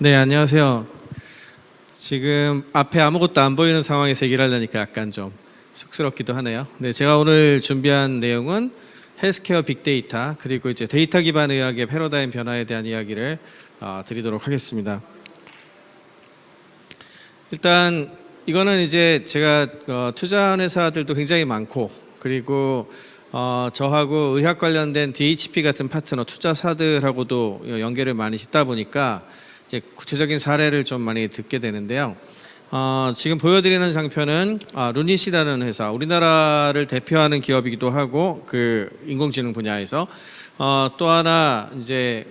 네, 안녕하세요. 지금 앞에 아무것도 안 보이는 상황에서 얘기를 하려니까 약간 좀 쑥스럽기도 하네요. 네, 제가 오늘 준비한 내용은 헬스케어 빅데이터 그리고 이제 데이터 기반 의학의 패러다임 변화에 대한 이야기를 드리도록 하겠습니다. 일단 이거는 이제 제가 투자한 회사들도 굉장히 많고 그리고 저하고 의학 관련된 DHP 같은 파트너 투자사들하고도 연계를 많이 짓다 보니까 이제 구체적인 사례를 좀 많이 듣게 되는데요. 지금 보여드리는 장표는 루닛이라는 회사, 우리나라를 대표하는 기업이기도 하고 그 인공지능 분야에서 또 하나 이제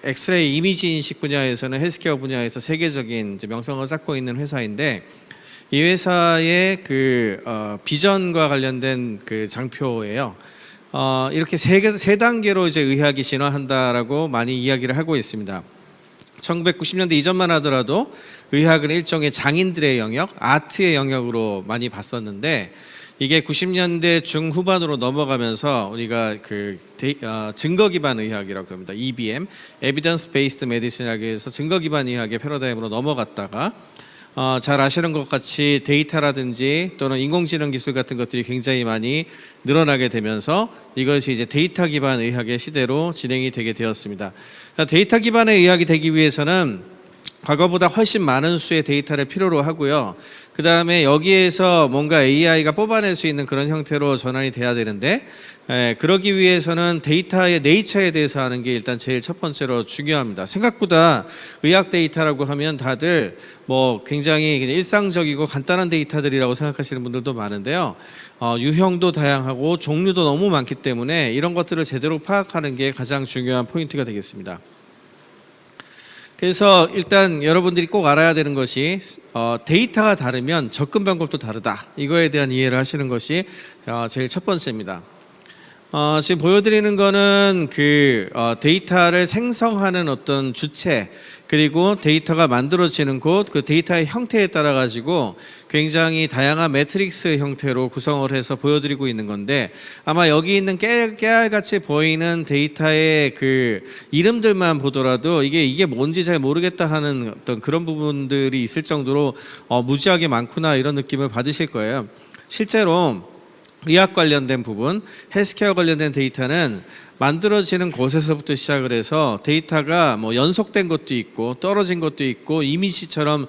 엑스레이 이미지 인식 분야에서는 헬스케어 분야에서 세계적인 이제 명성을 쌓고 있는 회사인데 이 회사의 그 비전과 관련된 그 장표예요. 이렇게 세 단계로 이제 의학이 진화한다라고 많이 이야기를 하고 있습니다. 1990년대 이전만 하더라도 의학은 일종의 장인들의 영역, 아트의 영역으로 많이 봤었는데 이게 90년대 중후반으로 넘어가면서 우리가 증거 기반 의학이라고 합니다. EBM, Evidence Based Medicine이라고 해서 증거 기반 의학의 패러다임으로 넘어갔다가 잘 아시는 것 같이 데이터라든지 또는 인공지능 기술 같은 것들이 굉장히 많이 늘어나게 되면서 이것이 이제 데이터 기반 의학의 시대로 진행이 되게 되었습니다. 데이터 기반의 의학이 되기 위해서는 과거보다 훨씬 많은 수의 데이터를 필요로 하고요. 그 다음에 여기에서 뭔가 AI가 뽑아낼 수 있는 그런 형태로 전환이 돼야 되는데 그러기 위해서는 데이터의 네이처에 대해서 아는 게 일단 제일 첫 번째로 중요합니다. 생각보다 의학 데이터라고 하면 다들 뭐 굉장히 일상적이고 간단한 데이터들이라고 생각하시는 분들도 많은데요. 유형도 다양하고 종류도 너무 많기 때문에 이런 것들을 제대로 파악하는 게 가장 중요한 포인트가 되겠습니다. 그래서 일단 여러분들이 꼭 알아야 되는 것이 데이터가 다르면 접근 방법도 다르다. 이거에 대한 이해를 하시는 것이 제일 첫 번째입니다. 지금 보여드리는 거는 데이터를 생성하는 어떤 주체 그리고 데이터가 만들어지는 곳, 그 데이터의 형태에 따라 가지고 굉장히 다양한 매트릭스 형태로 구성을 해서 보여드리고 있는 건데 아마 여기 있는 깨알같이 보이는 데이터의 그 이름들만 보더라도 이게 뭔지 잘 모르겠다 하는 어떤 그런 부분들이 있을 정도로 무지하게 많구나 이런 느낌을 받으실 거예요. 실제로 의학 관련된 부분, 헬스케어 관련된 데이터는 만들어지는 곳에서부터 시작을 해서 데이터가 뭐 연속된 것도 있고 떨어진 것도 있고 이미지처럼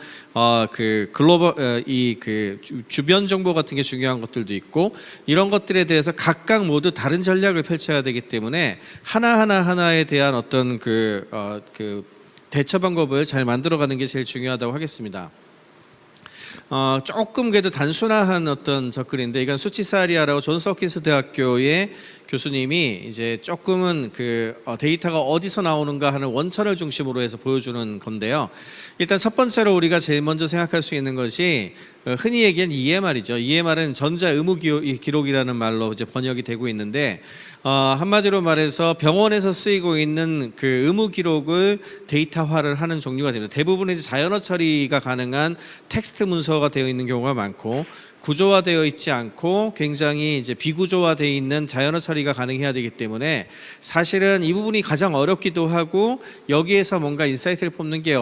주변 정보 같은 게 중요한 것들도 있고 이런 것들에 대해서 각각 모두 다른 전략을 펼쳐야 되기 때문에 하나하나에 대한 어떤 대처 방법을 잘 만들어가는 게 제일 중요하다고 하겠습니다. 조금 그래도 단순한 어떤 접근인데 이건 수치사리아라고 존스 홉킨스 대학교의 교수님이 이제 조금은 데이터가 어디서 나오는가 하는 원천을 중심으로 해서 보여주는 건데요. 일단 첫 번째로 우리가 제일 먼저 생각할 수 있는 것이 흔히 얘기한 EMR이죠. EMR은 전자 의무 기록이라는 말로 이제 번역이 되고 있는데 한마디로 말해서 병원에서 쓰이고 있는 그 의무 기록을 데이터화를 하는 종류가 됩니다. 대부분은 이제 자연어 처리가 가능한 텍스트 문서가 되어 있는 경우가 많고 구조화되어 있지 않고 굉장히 이제 비구조화되어 있는 자연어 처리가 가능해야 되기 때문에 사실은 이 부분이 가장 어렵기도 하고 여기에서 뭔가 인사이트를 뽑는 게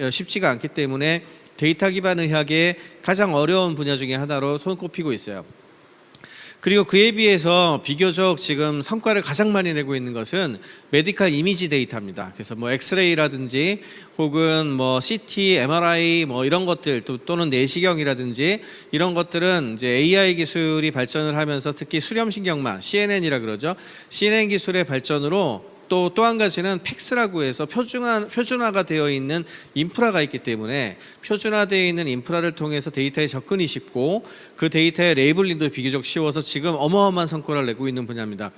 쉽지가 않기 때문에 데이터 기반 의학의 가장 어려운 분야 중에 하나로 손꼽히고 있어요. 그리고 그에 비해서 비교적 지금 성과를 가장 많이 내고 있는 것은 메디컬 이미지 데이터입니다. 그래서 뭐 엑스레이라든지 혹은 뭐 CT, MRI 뭐 이런 것들 또는 내시경이라든지 이런 것들은 이제 AI 기술이 발전을 하면서 특히 수렴신경망 CNN이라 그러죠. CNN 기술의 발전으로 또 한 가지는 팩스라고 해서 표준화가 되어 있는 인프라가 있기 때문에 표준화되어 있는 인프라를 통해서 데이터에 접근이 쉽고 그 데이터의 레이블링도 비교적 쉬워서 지금 어마어마한 성과를 내고 있는 분야입니다.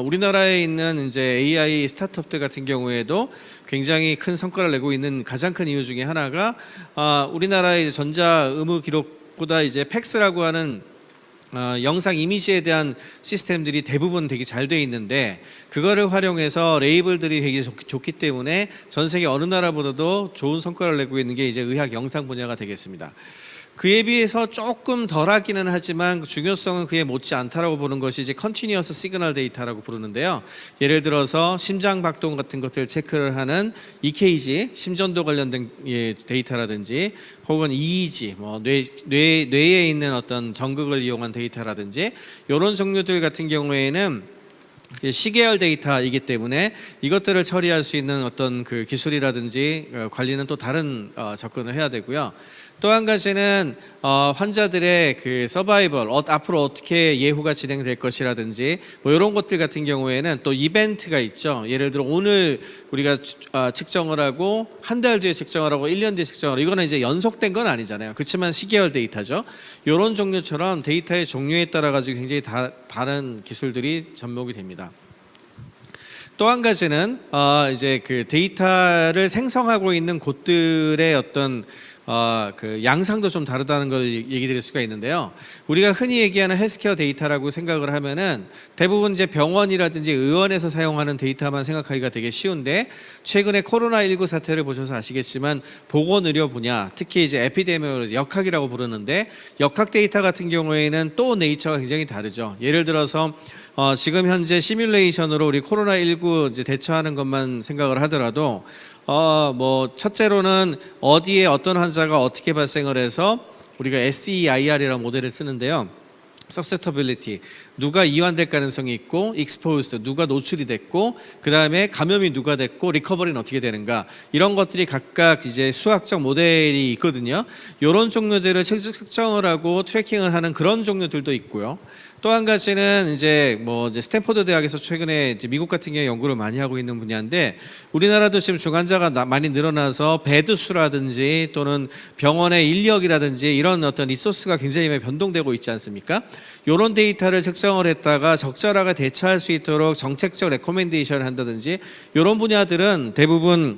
우리나라에 있는 이제 AI 스타트업들 같은 경우에도 굉장히 큰 성과를 내고 있는 가장 큰 이유 중에 하나가 우리나라의 전자 의무 기록보다 이제 팩스라고 하는 영상 이미지에 대한 시스템들이 대부분 되게 잘 돼 있는데 그거를 활용해서 레이블들이 되게 좋기 때문에 전 세계 어느 나라보다도 좋은 성과를 내고 있는 게 이제 의학 영상 분야가 되겠습니다. 그에 비해서 조금 덜하기는 하지만 중요성은 그에 못지 않다라고 보는 것이 이제 컨티뉴어스 시그널 데이터라고 부르는데요. 예를 들어서 심장 박동 같은 것들 체크를 하는 EKG, 심전도 관련된 데이터라든지 혹은 EEG, 뭐 뇌에 있는 어떤 전극을 이용한 데이터라든지 이런 종류들 같은 경우에는 시계열 데이터이기 때문에 이것들을 처리할 수 있는 어떤 그 기술이라든지 관리는 또 다른 접근을 해야 되고요. 또 한 가지는 환자들의 그 서바이벌, 앞으로 어떻게 예후가 진행될 것이라든지 뭐 이런 것들 같은 경우에는 또 이벤트가 있죠. 예를 들어 오늘 우리가 측정을 하고 한 달 뒤에 측정을 하고 1년 뒤에 측정을 하고 이거는 이제 연속된 건 아니잖아요. 그렇지만 시계열 데이터죠. 이런 종류처럼 데이터의 종류에 따라 가지고 굉장히 다른 기술들이 접목이 됩니다. 또 한 가지는 이제 그 데이터를 생성하고 있는 곳들의 어떤 그 양상도 좀 다르다는 걸 얘기 드릴 수가 있는데요. 우리가 흔히 얘기하는 헬스케어 데이터라고 생각을 하면은 대부분 이제 병원이라든지 의원에서 사용하는 데이터만 생각하기가 되게 쉬운데 최근에 코로나19 사태를 보셔서 아시겠지만 보건의료 분야, 특히 이제 에피데미올로지, 역학이라고 부르는데 역학 데이터 같은 경우에는 또 네이처가 굉장히 다르죠. 예를 들어서 지금 현재 시뮬레이션으로 우리 코로나19 이제 대처하는 것만 생각을 하더라도 뭐 첫째로는 어디에 어떤 환자가 어떻게 발생을 해서 우리가 SEIR이라는 모델을 쓰는데요. susceptibility, 누가 이완될 가능성이 있고, exposed, 누가 노출이 됐고, 그 다음에 감염이 누가 됐고, 리커버리는 어떻게 되는가, 이런 것들이 각각 이제 수학적 모델이 있거든요. 이런 종류들을 측정을 하고 트래킹을 하는 그런 종류들도 있고요. 또 한 가지는 이제 스탠퍼드 대학에서 최근에 이제 미국 같은 경우에 연구를 많이 하고 있는 분야인데 우리나라도 지금 중환자가 많이 늘어나서 베드 수라든지 또는 병원의 인력이라든지 이런 어떤 리소스가 굉장히 많이 변동되고 있지 않습니까? 이런 데이터를 측정을 했다가 적절하게 대처할 수 있도록 정책적 레코멘데이션을 한다든지 이런 분야들은 대부분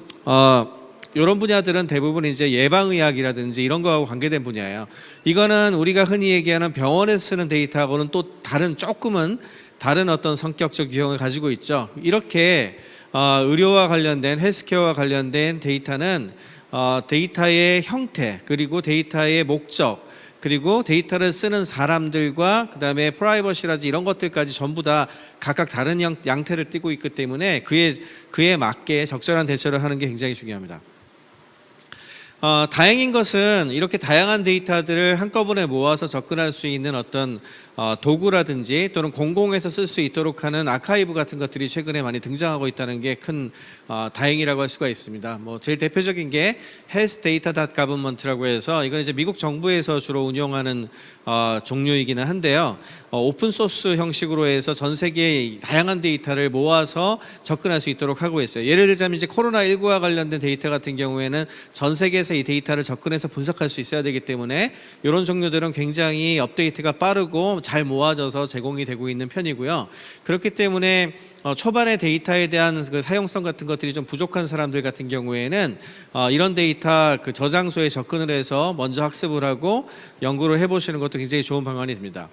이제 예방의학이라든지 이런 거하고 관계된 분야예요. 이거는 우리가 흔히 얘기하는 병원에서 쓰는 데이터하고는 또 조금은 다른 어떤 성격적 유형을 가지고 있죠. 이렇게 의료와 관련된 헬스케어와 관련된 데이터는 데이터의 형태 그리고 데이터의 목적 그리고 데이터를 쓰는 사람들과 그 다음에 프라이버시라든지 이런 것들까지 전부 다 각각 다른 양태를 띠고 있기 때문에 그에 맞게 적절한 대처를 하는 게 굉장히 중요합니다. 다행인 것은 이렇게 다양한 데이터들을 한꺼번에 모아서 접근할 수 있는 어떤 도구라든지 또는 공공에서 쓸 수 있도록 하는 아카이브 같은 것들이 최근에 많이 등장하고 있다는 게 큰 다행이라고 할 수가 있습니다. 뭐 제일 대표적인 게 healthdata.government라고 해서 이건 이제 미국 정부에서 주로 운영하는 종류이기는 한데요. 오픈 소스 형식으로 해서 전 세계의 다양한 데이터를 모아서 접근할 수 있도록 하고 있어요. 예를 들자면 이제 코로나19와 관련된 데이터 같은 경우에는 전 세계에서 이 데이터를 접근해서 분석할 수 있어야 되기 때문에 이런 종류들은 굉장히 업데이트가 빠르고 잘 모아져서 제공이 되고 있는 편이고요. 그렇기 때문에 초반에 데이터에 대한 그 사용성 같은 것들이 좀 부족한 사람들 같은 경우에는 이런 데이터 그 저장소에 접근을 해서 먼저 학습을 하고 연구를 해보시는 것도 굉장히 좋은 방안이 됩니다.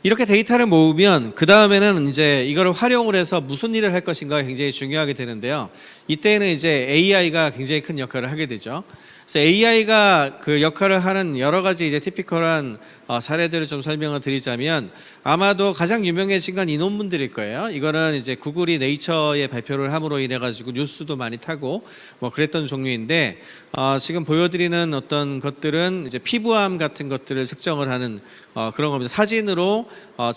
이렇게 데이터를 모으면 그 다음에는 이제 이거를 활용을 해서 무슨 일을 할 것인가 굉장히 중요하게 되는데요. 이때는 이제 AI가 굉장히 큰 역할을 하게 되죠. 그래서 AI가 그 역할을 하는 여러 가지 이제 티피컬한 사례들을 좀 설명을 드리자면 아마도 가장 유명해진 건 이 논문들일 거예요. 이거는 이제 구글이 네이처에 발표를 함으로 인해 가지고 뉴스도 많이 타고 뭐 그랬던 종류인데 지금 보여드리는 어떤 것들은 이제 피부암 같은 것들을 측정을 하는 그런 겁니다. 사진으로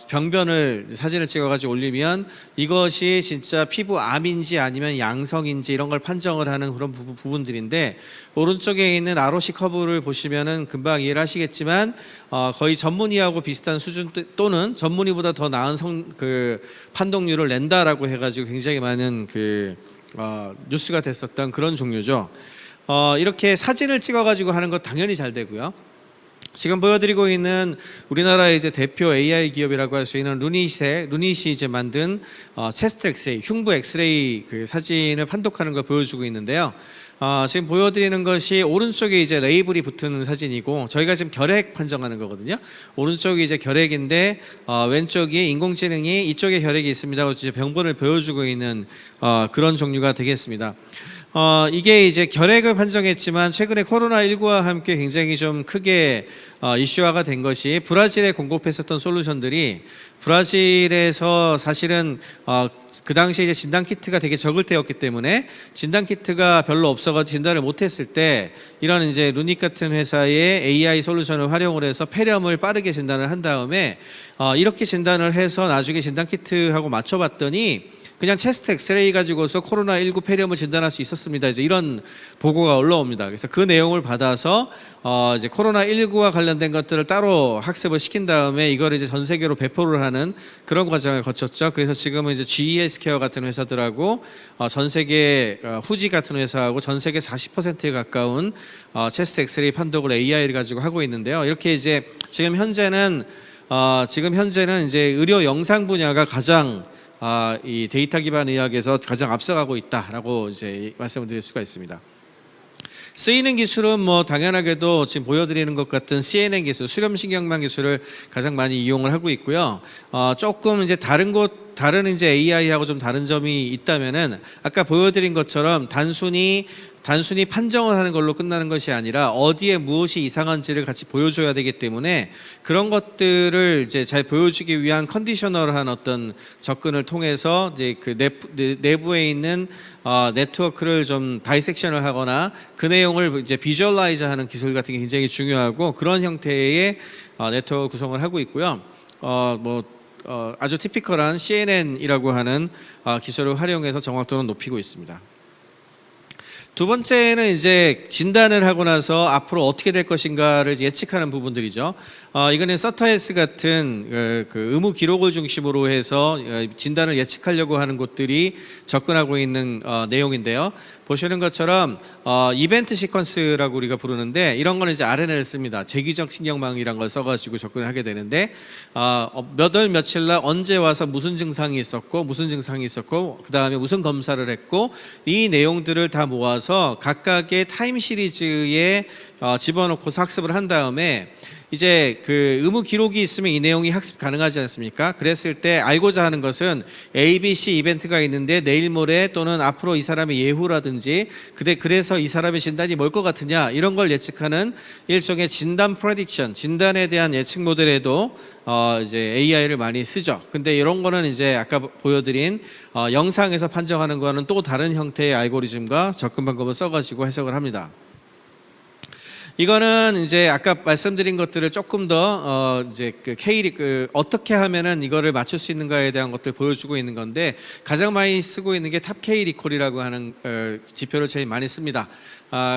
병변을 사진을 찍어가지고 올리면 이것이 진짜 피부암인지 아니면 양성인지 이런 걸 판정을 하는 그런 부분들인데 오른쪽에 있는 ROC 커브를 보시면은 금방 이해를 하시겠지만 거의 전문의하고 비슷한 수준 또는 전문의보다 더 나은 그 판독률을 낸다라고 해가지고 굉장히 많은 뉴스가 됐었던 그런 종류죠. 이렇게 사진을 찍어가지고 하는 것 당연히 잘 되고요. 지금 보여드리고 있는 우리나라의 이제 대표 AI 기업이라고 할 수 있는 루닛이 이제 만든 체스트 엑스레이, 흉부 엑스레이 그 사진을 판독하는 걸 보여주고 있는데요. 지금 보여드리는 것이 오른쪽에 이제 레이블이 붙은 사진이고 저희가 지금 결핵 판정하는 거거든요. 오른쪽이 이제 결핵인데 왼쪽이 인공지능이 이쪽에 결핵이 있습니다. 이제 병본을 보여주고 있는 그런 종류가 되겠습니다. 이게 이제 결핵을 판정했지만 최근에 코로나19와 함께 굉장히 좀 크게 이슈화가 된 것이 브라질에 공급했었던 솔루션들이 브라질에서 사실은 그 당시에 이제 진단 키트가 되게 적을 때였기 때문에 진단 키트가 별로 없어가지고 진단을 못했을 때 이런 이제 루닉 같은 회사의 AI 솔루션을 활용을 해서 폐렴을 빠르게 진단을 한 다음에 이렇게 진단을 해서 나중에 진단 키트하고 맞춰봤더니 그냥 체스트 엑스레이 가지고서 코로나19 폐렴을 진단할 수 있었습니다. 이제 이런 보고가 올라옵니다. 그래서 그 내용을 받아서 이제 코로나19와 관련된 것들을 따로 학습을 시킨 다음에 이걸 이제 전 세계로 배포를 하는 그런 과정을 거쳤죠. 그래서 지금은 이제 GE 케어 같은 회사들하고 전 세계 후지 같은 회사하고 전 세계 40%에 가까운 체스트 엑스레이 판독을 AI를 가지고 하고 있는데요. 이렇게 이제 지금 현재는 이제 의료 영상 분야가 가장 이 데이터 기반 의학에서 가장 앞서가고 있다라고 이제 말씀을 드릴 수가 있습니다. 쓰이는 기술은 뭐 당연하게도 지금 보여드리는 것 같은 CNN 기술, 수렴신경망 기술을 가장 많이 이용을 하고 있고요. 조금 이제 다른 이제 AI하고 좀 다른 점이 있다면은 아까 보여드린 것처럼 단순히 판정을 하는 걸로 끝나는 것이 아니라 어디에 무엇이 이상한지를 같이 보여줘야 되기 때문에 그런 것들을 이제 잘 보여주기 위한 컨디셔널한 어떤 접근을 통해서 이제 그 내부에 있는 네트워크를 좀 다이섹션을 하거나 그 내용을 이제 비주얼라이즈하는 기술 같은 게 굉장히 중요하고 그런 형태의 네트워크 구성을 하고 있고요. 아주 티피컬한 CNN이라고 하는 기술을 활용해서 정확도는 높이고 있습니다. 두 번째는 이제 진단을 하고 나서 앞으로 어떻게 될 것인가를 예측하는 부분들이죠. 이거는 서터에스 같은 그 의무 기록을 중심으로 해서 진단을 예측하려고 하는 곳들이 접근하고 있는 내용인데요. 보시는 것처럼 이벤트 시퀀스라고 우리가 부르는데 이런 거는 이제 RNA를 씁니다. 재규적 신경망이란 걸 써가지고 접근을 하게 되는데 몇 월 며칠 날 언제 와서 무슨 증상이 있었고 그 다음에 무슨 검사를 했고 이 내용들을 다 모아서 각각의 타임 시리즈에 집어넣고서 학습을 한 다음에 이제 그 의무 기록이 있으면 이 내용이 학습 가능하지 않습니까? 그랬을 때 알고자 하는 것은 A, B, C 이벤트가 있는데 내일 모레 또는 앞으로 이 사람의 예후라든지 그래서 이 사람의 진단이 뭘 것 같으냐 이런 걸 예측하는 일종의 진단 프레딕션, 진단에 대한 예측 모델에도 이제 AI를 많이 쓰죠. 근데 이런 거는 이제 아까 보여드린 영상에서 판정하는 거는 또 다른 형태의 알고리즘과 접근 방법을 써가지고 해석을 합니다. 이거는 이제 아까 말씀드린 것들을 조금 더 이제 어떻게 하면은 이거를 맞출 수 있는가에 대한 것들 보여주고 있는 건데 가장 많이 쓰고 있는 게 탑 K 리콜이라고 하는 지표를 제일 많이 씁니다.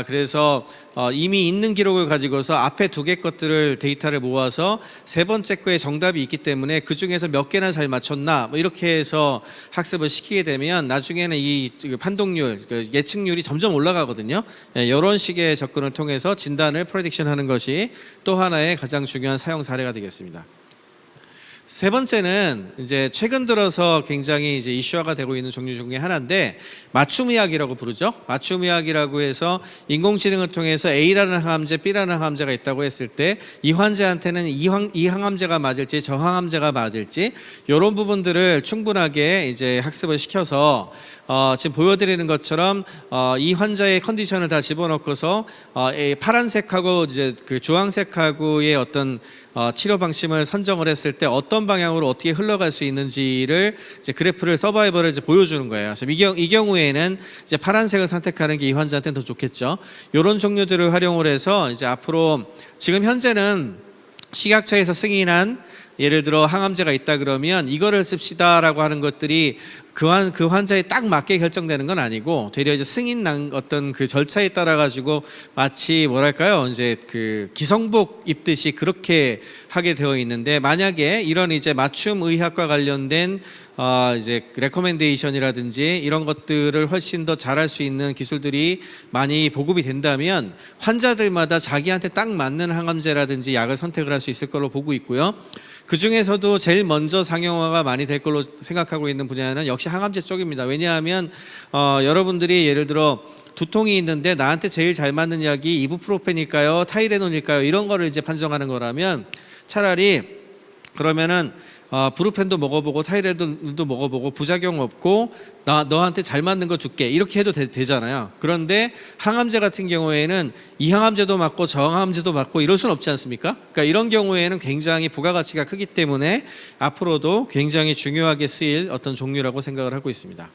그래서 이미 있는 기록을 가지고서 앞에 두 개 것들을 데이터를 모아서 세 번째 거에 정답이 있기 때문에 그 중에서 몇 개나 잘 맞췄나 뭐 이렇게 해서 학습을 시키게 되면 나중에는 이 판독률, 예측률이 점점 올라가거든요. 이런 식의 접근을 통해서 진단을 프레딕션하는 것이 또 하나의 가장 중요한 사용 사례가 되겠습니다. 세 번째는 이제 최근 들어서 굉장히 이제 이슈화가 되고 있는 종류 중에 하나인데 맞춤의학이라고 부르죠. 맞춤의학이라고 해서 인공지능을 통해서 A라는 항암제, B라는 항암제가 있다고 했을 때 이 환자한테는 이 항암제가 맞을지 저 항암제가 맞을지 이런 부분들을 충분하게 이제 학습을 시켜서 지금 보여드리는 것처럼 이 환자의 컨디션을 다 집어넣고서 파란색하고 이제 그 주황색하고의 어떤 치료 방침을 선정을 했을 때 어떤 방향으로 어떻게 흘러갈 수 있는지를 이제 그래프를 서바이벌을 이제 보여주는 거예요. 이 경우에는 이제 파란색을 선택하는 게 이 환자한테는 더 좋겠죠. 이런 종류들을 활용을 해서 이제 앞으로 지금 현재는 식약처에서 승인한 예를 들어 항암제가 있다 그러면 이거를 씁시다라고 하는 것들이 그 환자에 딱 맞게 결정되는 건 아니고 되려 이제 승인 난 어떤 그 절차에 따라 가지고 마치 뭐랄까요 이제 그 기성복 입듯이 그렇게 하게 되어 있는데 만약에 이런 이제 맞춤 의학과 관련된 이제 레커멘데이션이라든지 이런 것들을 훨씬 더 잘할 수 있는 기술들이 많이 보급이 된다면 환자들마다 자기한테 딱 맞는 항암제라든지 약을 선택을 할 수 있을 걸로 보고 있고요. 그 중에서도 제일 먼저 상용화가 많이 될 걸로 생각하고 있는 분야는 역시 항암제 쪽입니다. 왜냐하면 여러분들이 예를 들어 두통이 있는데 나한테 제일 잘 맞는 약이 이부프로펜일까요? 타이레놀일까요? 이런 거를 이제 판정하는 거라면 차라리 그러면은 브루펜도 먹어보고 타이레놀도 먹어보고 부작용 없고 너한테 잘 맞는 거 줄게 이렇게 해도 되잖아요. 그런데 항암제 같은 경우에는 이 항암제도 맞고 저 항암제도 맞고 이럴 수는 없지 않습니까? 그러니까 이런 경우에는 굉장히 부가가치가 크기 때문에 앞으로도 굉장히 중요하게 쓰일 어떤 종류라고 생각을 하고 있습니다.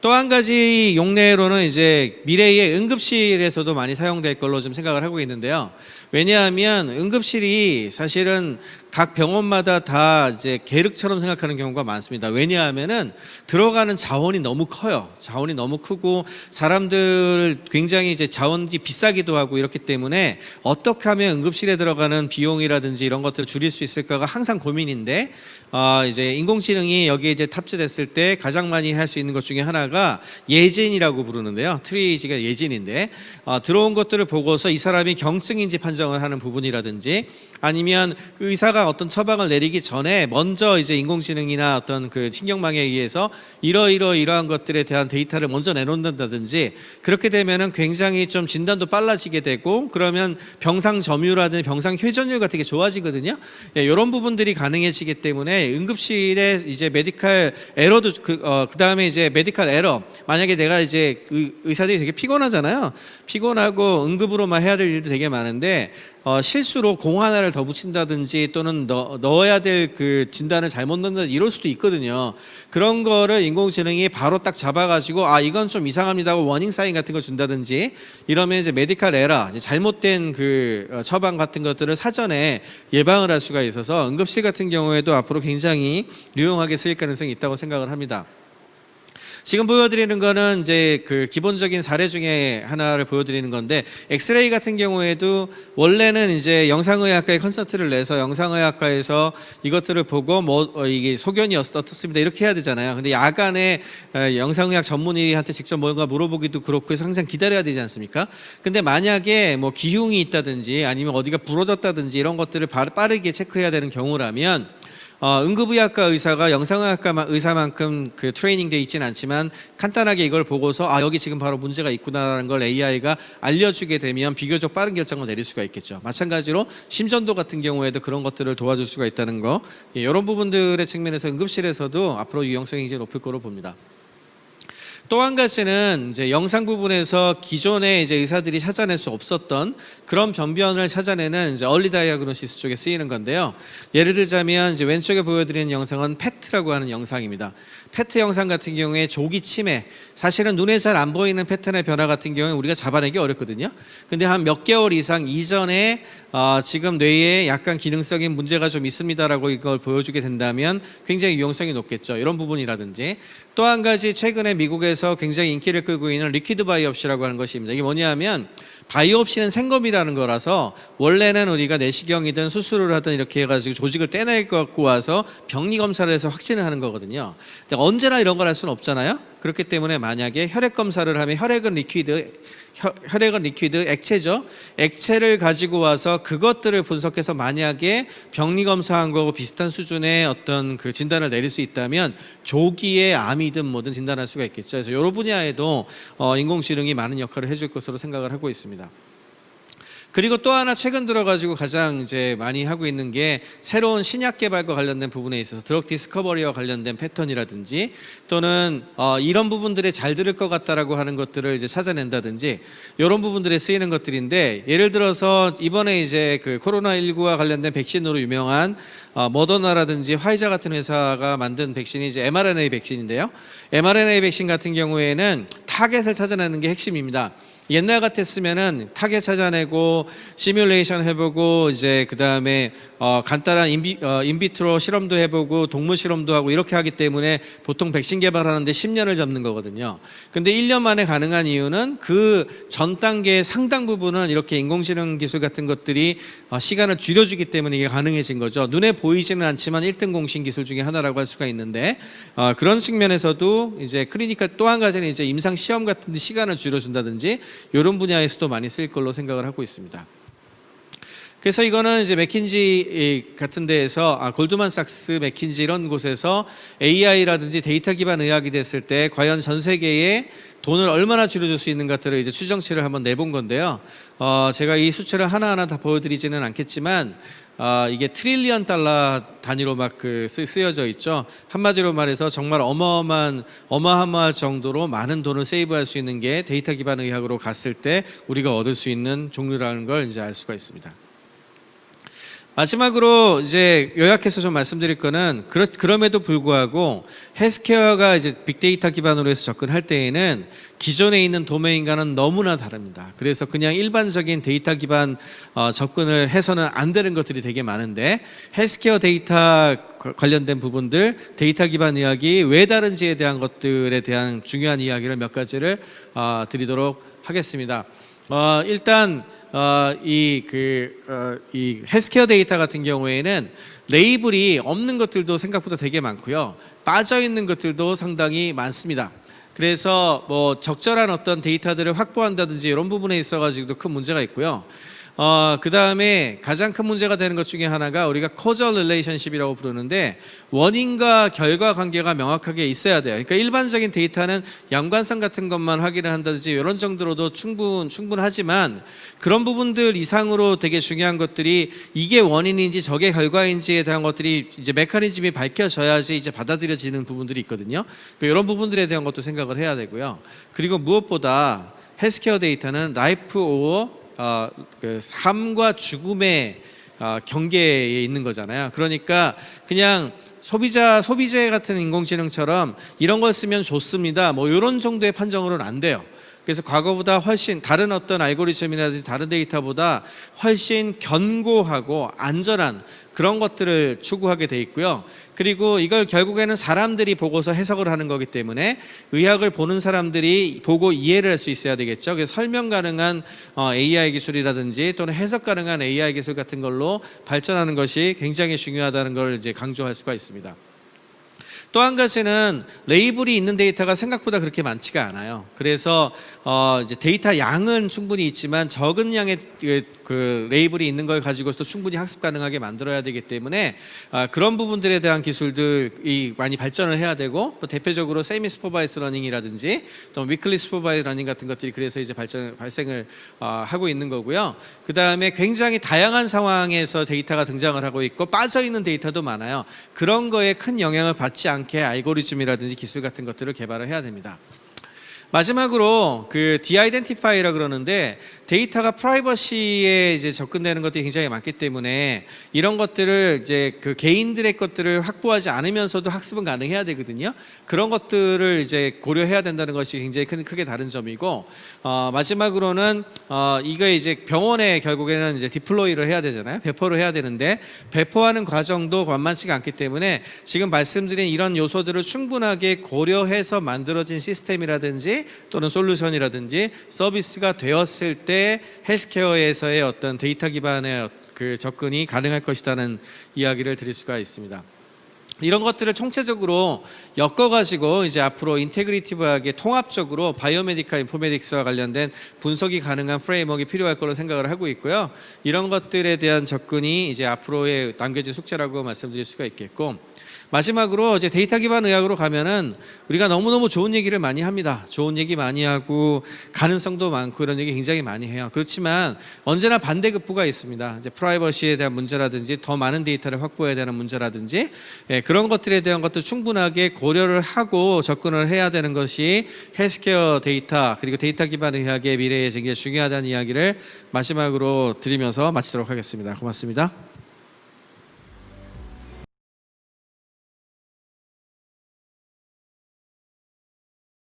또 한 가지 용례로는 이제 미래의 응급실에서도 많이 사용될 걸로 좀 생각을 하고 있는데요. 왜냐하면 응급실이 사실은 각 병원마다 다 이제 계륵처럼 생각하는 경우가 많습니다. 왜냐하면은 들어가는 자원이 너무 커요. 자원이 너무 크고 사람들 굉장히 이제 자원이 비싸기도 하고 이렇기 때문에 어떻게 하면 응급실에 들어가는 비용이라든지 이런 것들을 줄일 수 있을까가 항상 고민인데 이제 인공지능이 여기에 이제 탑재됐을 때 가장 많이 할 수 있는 것 중에 하나가 예진이라고 부르는데요. 트리에이지가 예진인데 들어온 것들을 보고서 이 사람이 경증인지 판정을 하는 부분이라든지 아니면 의사가 어떤 처방을 내리기 전에 먼저 이제 인공지능이나 어떤 그 신경망에 의해서 이러한 것들에 대한 데이터를 먼저 내놓는다든지 그렇게 되면은 굉장히 좀 진단도 빨라지게 되고 그러면 병상 점유라든지 병상 회전율 같은 게 좋아지거든요. 예, 이런 부분들이 가능해지기 때문에 응급실에 이제 메디칼 에러도 그다음에 이제 메디칼 에러 만약에 내가 이제 의사들이 되게 피곤하잖아요. 피곤하고 응급으로만 해야 될 일도 되게 많은데 실수로 공 하나를 더 붙인다든지 또는 넣어야 될 그 진단을 잘못 넣는다든지 이럴 수도 있거든요. 그런 거를 인공지능이 바로 딱 잡아가지고 이건 좀 이상합니다 하고 워닝 사인 같은 걸 준다든지 이러면 이제 메디칼 에러 잘못된 그 처방 같은 것들을 사전에 예방을 할 수가 있어서 응급실 같은 경우에도 앞으로 굉장히 유용하게 쓰일 가능성이 있다고 생각을 합니다. 지금 보여드리는 거는 이제 그 기본적인 사례 중에 하나를 보여드리는 건데 엑스레이 같은 경우에도 원래는 이제 영상의학과에 컨설트를 내서 영상의학과에서 이것들을 보고 이게 소견이 어떻습니다 이렇게 해야 되잖아요. 근데 야간에 영상의학 전문의한테 직접 뭔가 물어보기도 그렇고 해서 항상 기다려야 되지 않습니까? 근데 만약에 뭐 기흉이 있다든지 아니면 어디가 부러졌다든지 이런 것들을 빠르게 체크해야 되는 경우라면 응급의학과 의사가 영상의학과 의사만큼 그 트레이닝돼 있지는 않지만 간단하게 이걸 보고서 여기 지금 바로 문제가 있구나라는 걸 AI가 알려주게 되면 비교적 빠른 결정을 내릴 수가 있겠죠. 마찬가지로 심전도 같은 경우에도 그런 것들을 도와줄 수가 있다는 거, 이런 부분들의 측면에서 응급실에서도 앞으로 유용성이 이제 높을 거로 봅니다. 또 한 가지는 이제 영상 부분에서 기존에 이제 의사들이 찾아낼 수 없었던 그런 변변을 찾아내는 이제 얼리 다이아그노시스 쪽에 쓰이는 건데요. 예를 들자면 이제 왼쪽에 보여드리는 영상은 페트라고 하는 영상입니다. 페트 영상 같은 경우에 조기 치매, 사실은 눈에 잘 안 보이는 패턴의 변화 같은 경우에 우리가 잡아내기 어렵거든요. 근데 한 몇 개월 이상 이전에 지금 뇌에 약간 기능적인 문제가 좀 있습니다라고 이걸 보여주게 된다면 굉장히 유용성이 높겠죠. 이런 부분이라든지 또 한 가지 최근에 미국에서 굉장히 인기를 끌고 있는 리퀴드 바이옵시라고 하는 것입니다. 이게 뭐냐면 바이옵시는 생검이라는 거라서 원래는 우리가 내시경이든 수술을 하든 이렇게 해가지고 조직을 떼낼 것 갖고 와서 병리 검사를 해서 확진을 하는 거거든요. 근데 언제나 이런 걸 할 수는 없잖아요. 그렇기 때문에 만약에 혈액 검사를 하면 혈액은 리퀴드 액체죠. 액체를 가지고 와서 그것들을 분석해서 만약에 병리 검사한 거하고 비슷한 수준의 어떤 그 진단을 내릴 수 있다면 조기에 암이든 뭐든 진단할 수가 있겠죠. 그래서 여러 분야에도 인공지능이 많은 역할을 해줄 것으로 생각을 하고 있습니다. 그리고 또 하나 최근 들어가지고 가장 이제 많이 하고 있는 게 새로운 신약 개발과 관련된 부분에 있어서 드럭 디스커버리와 관련된 패턴이라든지 또는 이런 부분들에 잘 들을 것 같다라고 하는 것들을 이제 찾아낸다든지 이런 부분들에 쓰이는 것들인데 예를 들어서 이번에 이제 그 코로나19와 관련된 백신으로 유명한 모더나라든지 화이자 같은 회사가 만든 백신이 이제 mRNA 백신인데요. mRNA 백신 같은 경우에는 타겟을 찾아내는 게 핵심입니다. 옛날 같았으면은 타겟 찾아내고 시뮬레이션 해보고 이제 그 다음에 간단한 인비트로 실험도 해보고 동물 실험도 하고 이렇게 하기 때문에 보통 백신 개발하는데 10년을 잡는 거거든요. 근데 1년 만에 가능한 이유는 그 전 단계의 상당 부분은 이렇게 인공지능 기술 같은 것들이 시간을 줄여주기 때문에 이게 가능해진 거죠. 눈에 보이지는 않지만 1등 공신 기술 중에 하나라고 할 수가 있는데 그런 측면에서도 이제 클리니컬 또 한 가지는 이제 임상 시험 같은 데 시간을 줄여준다든지 이런 분야에서도 많이 쓰일 걸로 생각을 하고 있습니다. 그래서 이거는 이제 맥킨지 같은 데에서 골드만삭스, 맥킨지 이런 곳에서 AI라든지 데이터 기반 의학이 됐을 때 과연 전 세계에 돈을 얼마나 줄여줄 수 있는 것들을 이제 추정치를 한번 내본 건데요. 제가 이 수치를 하나하나 다 보여드리지는 않겠지만 이게 트릴리언 달러 단위로 막 쓰여져 있죠. 한마디로 말해서 정말 어마어마한 정도로 많은 돈을 세이브할 수 있는 게 데이터 기반 의학으로 갔을 때 우리가 얻을 수 있는 종류라는 걸 이제 알 수가 있습니다. 마지막으로 이제 요약해서 좀 말씀드릴 거는 그럼에도 불구하고 헬스케어가 이제 빅데이터 기반으로 해서 접근할 때에는 기존에 있는 도메인과는 너무나 다릅니다. 그래서 그냥 일반적인 데이터 기반 접근을 해서는 안 되는 것들이 되게 많은데 헬스케어 데이터 관련된 부분들, 데이터 기반 이야기 왜 다른지에 대한 것들에 대한 중요한 이야기를 몇 가지를 드리도록 하겠습니다. 일단 이 헬스케어 데이터 같은 경우에는 레이블이 없는 것들도 생각보다 되게 많고요. 빠져 있는 것들도 상당히 많습니다. 그래서 뭐 적절한 어떤 데이터들을 확보한다든지 이런 부분에 있어 가지고도 큰 문제가 있고요. 그 다음에 가장 큰 문제가 되는 것 중에 하나가 우리가 causal relationship이라고 부르는데 원인과 결과 관계가 명확하게 있어야 돼요. 그러니까 일반적인 데이터는 연관성 같은 것만 확인을 한다든지 이런 정도로도 충분하지만 그런 부분들 이상으로 되게 중요한 것들이 이게 원인인지 저게 결과인지에 대한 것들이 이제 메커니즘이 밝혀져야지 이제 받아들여지는 부분들이 있거든요. 이런 부분들에 대한 것도 생각을 해야 되고요. 그리고 무엇보다 헬스케어 데이터는 라이프 오어 삶과 죽음의 경계에 있는 거잖아요. 그러니까 그냥 소비재 같은 인공지능처럼 이런 걸 쓰면 좋습니다. 뭐 이런 정도의 판정으로는 안 돼요. 그래서 과거보다 훨씬 다른 어떤 알고리즘이라든지 다른 데이터보다 훨씬 견고하고 안전한 그런 것들을 추구하게 돼 있고요. 그리고 이걸 결국에는 사람들이 보고서 해석을 하는 거기 때문에 의학을 보는 사람들이 보고 이해를 할 수 있어야 되겠죠. 그래서 설명 가능한 AI 기술이라든지 또는 해석 가능한 AI 기술 같은 걸로 발전하는 것이 굉장히 중요하다는 걸 이제 강조할 수가 있습니다. 또 한 가지는 레이블이 있는 데이터가 생각보다 그렇게 많지가 않아요. 그래서 이제 데이터 양은 충분히 있지만 적은 양의 그 레이블이 있는 걸 가지고서 충분히 학습 가능하게 만들어야 되기 때문에 그런 부분들에 대한 기술들이 많이 발전을 해야 되고 또 대표적으로 세미 슈퍼바이스 러닝이라든지 또 위클리 슈퍼바이스 러닝 같은 것들이 그래서 이제 발생을 하고 있는 거고요. 그 다음에 굉장히 다양한 상황에서 데이터가 등장을 하고 있고 빠져 있는 데이터도 많아요. 그런 거에 큰 영향을 받지 않게 알고리즘이라든지 기술 같은 것들을 개발을 해야 됩니다. 마지막으로 디아이덴티파이라 그러는데 데이터가 프라이버시에 이제 접근되는 것들이 굉장히 많기 때문에 이런 것들을 이제 개인들의 것들을 확보하지 않으면서도 학습은 가능해야 되거든요. 그런 것들을 이제 고려해야 된다는 것이 굉장히 크게 다른 점이고 마지막으로는 이거 이제 병원에 결국에는 이제 디플로이를 해야 되잖아요. 배포를 해야 되는데 배포하는 과정도 만만치가 않기 때문에 지금 말씀드린 이런 요소들을 충분하게 고려해서 만들어진 시스템이라든지 또는 솔루션이라든지 서비스가 되었을 때 헬스케어에서의 어떤 데이터 기반의 접근이 가능할 것이라는 이야기를 드릴 수가 있습니다. 이런 것들을 총체적으로 엮어가지고 이제 앞으로 인테그리티브하게 통합적으로 바이오메디컬 인포메딕스와 관련된 분석이 가능한 프레임워크가 필요할 걸로 생각을 하고 있고요. 이런 것들에 대한 접근이 이제 앞으로의 남겨진 숙제라고 말씀드릴 수가 있겠고, 마지막으로 이제 데이터 기반 의학으로 가면은 우리가 너무너무 좋은 얘기를 많이 합니다. 좋은 얘기 많이 하고 가능성도 많고 이런 얘기 굉장히 많이 해요. 그렇지만 언제나 반대급부가 있습니다. 이제 프라이버시에 대한 문제라든지 더 많은 데이터를 확보해야 되는 문제라든지 그런 것들에 대한 것도 충분하게 고려를 하고 접근을 해야 되는 것이 헬스케어 데이터 그리고 데이터 기반 의학의 미래에 굉장히 중요하다는 이야기를 마지막으로 드리면서 마치도록 하겠습니다. 고맙습니다.